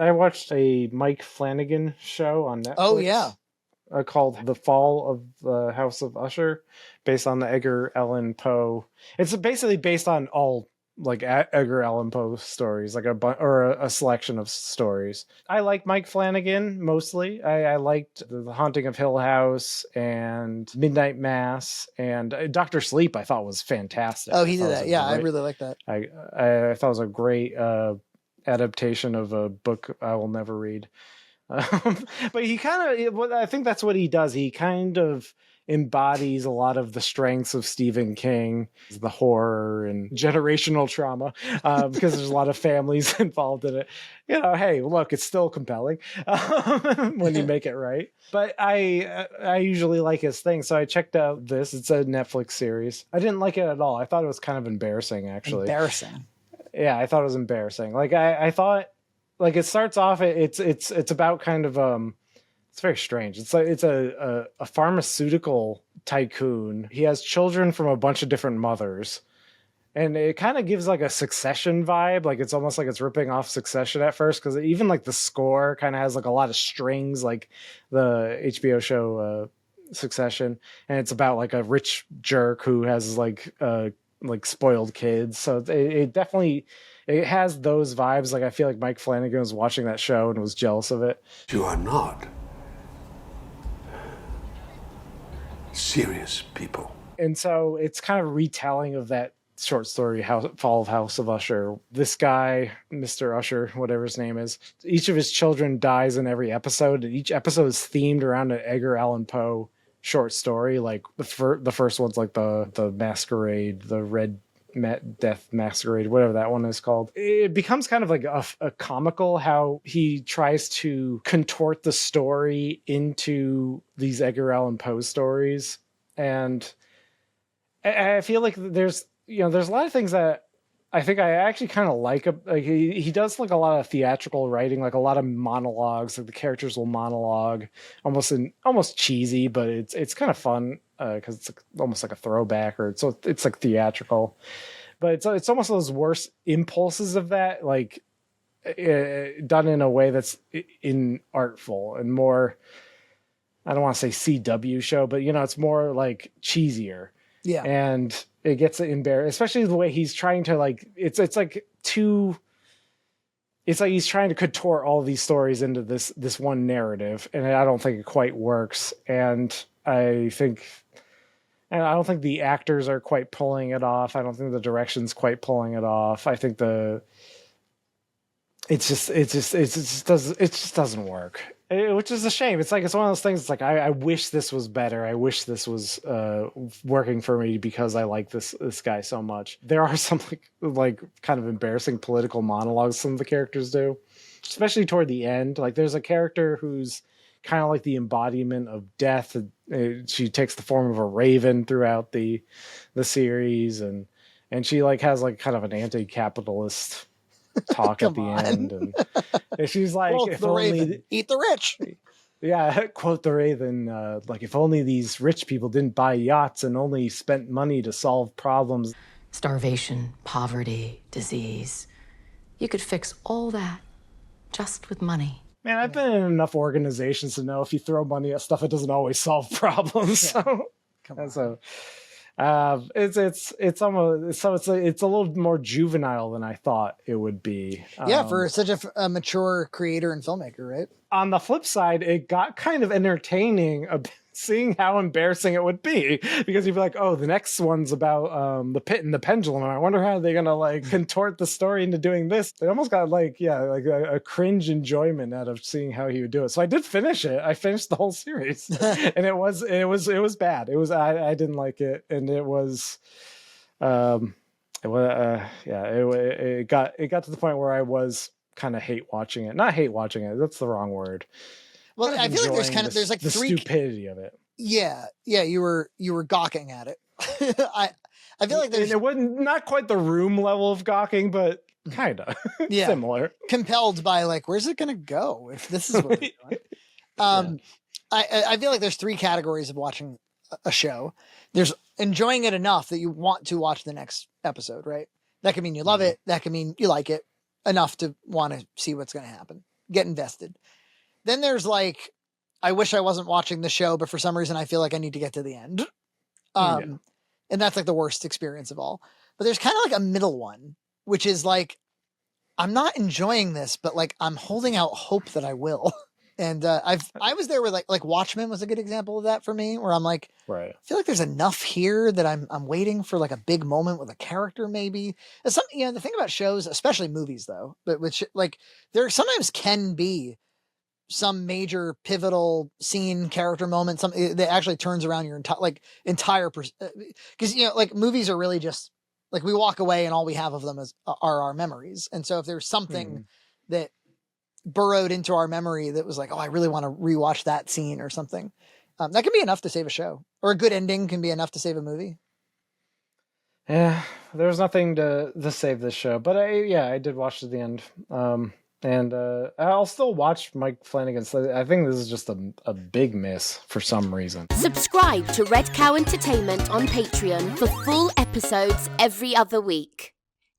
I watched a Mike Flanagan show on Oh yeah. Netflix called The Fall of the House of Usher, based on the Edgar Allan Poe. It's basically based on all like Edgar Allan Poe stories, like a selection of stories. I like Mike Flanagan mostly. I liked The Haunting of Hill House and Midnight Mass, and Doctor Sleep. I thought was fantastic. Oh, I he thought did it was that. a Yeah, I great. really like that. I thought it was a great adaptation of a book I will never read. But he kind of, I think that's what he does. He kind of embodies a lot of the strengths of Stephen King, the horror and generational trauma, because there's a lot of families involved in it. Hey, look, it's still compelling when you make it right. But I usually like his thing, so I checked out this. It's a Netflix series. I didn't like it at all. I thought it was kind of embarrassing, actually. Embarrassing. Yeah, I thought it was embarrassing. Like I thought, like it starts off, it's about kind of it's very strange. It's like it's a pharmaceutical tycoon. He has children from a bunch of different mothers, and it kind of gives like a Succession vibe. Like it's almost like it's ripping off Succession at first, because even like the score kind of has like a lot of strings, like the HBO show Succession, and it's about like a rich jerk who has like spoiled kids. So it definitely it has those vibes. Like I feel like Mike Flanagan was watching that show and was jealous of it. You are not serious people. And so it's kind of a retelling of that short story, Fall of House of Usher. This guy, Mr. Usher, whatever his name is, each of his children dies in every episode, and each episode is themed around an Edgar Allan Poe short story. Like the first one's like the Masquerade, the Red Death Masquerade, whatever that one is called. It becomes kind of like a comical how he tries to contort the story into these Edgar Allan Poe stories. And I feel like there's a lot of things that I think I actually kind of like. Like he does like a lot of theatrical writing, like a lot of monologues. Like the characters will monologue, almost cheesy, but it's kind of fun because it's like, almost like a throwback, or it's like theatrical. But it's almost those worst impulses of that, like done in a way that's inartful and more. I don't want to say CW show, but it's more like cheesier. Yeah. And it gets embarrassed, especially the way he's trying to like, it's like he's trying to contort all these stories into this one narrative. And I don't think it quite works. And I don't think the actors are quite pulling it off. I don't think the direction's quite pulling it off. I think it just doesn't work. Which is a shame. It's like, it's one of those things. It's like, I wish this was better. I wish this was working for me, because I like this guy so much. There are some like kind of embarrassing political monologues some of the characters do, especially toward the end. Like there's a character who's kind of like the embodiment of death. She takes the form of a raven throughout the series, and she like has like kind of an anti-capitalist talk at the end, and she's like, quote if the only Raven, eat the rich. Yeah, quote the Raven, like if only these rich people didn't buy yachts and only spent money to solve problems. Starvation, poverty, disease. You could fix all that just with money. Man, I've been in enough organizations to know if you throw money at stuff, it doesn't always solve problems. Yeah. So, Come on. so it's almost, so it's a little more juvenile than I thought it would be. Yeah, for such a mature creator and filmmaker, right? On the flip side, it got kind of entertaining seeing how embarrassing it would be, because you'd be like, oh, the next one's about the pit and the pendulum, and I wonder how they're gonna like contort the story into doing this. They almost got like a cringe enjoyment out of seeing how he would do it. So I did finish it. I finished the whole series, and it was bad. It was I didn't like it, and it was it got to the point where I was kind of not hate watching it, that's the wrong word. Well, I feel like there's like the three stupidity of it. Yeah, you were gawking at it. I feel like it wasn't not quite the Room level of gawking, but kind of similar. Compelled by like, where's it gonna go if this is what we're doing? I feel like there's three categories of watching a show. There's enjoying it enough that you want to watch the next episode, right? That could mean you love it. That could mean you like it enough to want to see what's going to happen. get invested. Then there's like, I wish I wasn't watching the show, but for some reason I feel like I need to get to the end. And that's like the worst experience of all. But there's kind of like a middle one, which is like, I'm not enjoying this, but like I'm holding out hope that I will. And I was there with like Watchmen was a good example of that for me, where I'm like, Right. I feel like there's enough here that I'm waiting for like a big moment with a character, maybe. It's something, you know, the thing about shows, especially movies though, but which like there sometimes can be some major pivotal scene, character moment, something that actually turns around your entire because you know, like movies are really just like we walk away and all we have of them are our memories. And so if there's something that burrowed into our memory that was like, oh, I really want to rewatch that scene or something, that can be enough to save a show, or a good ending can be enough to save a movie. Yeah, there's nothing to save this show, but I did watch to the end. And I'll still watch Mike Flanagan's. I think this is just a big miss for some reason. Subscribe to Red Cow Entertainment on Patreon for full episodes every other week.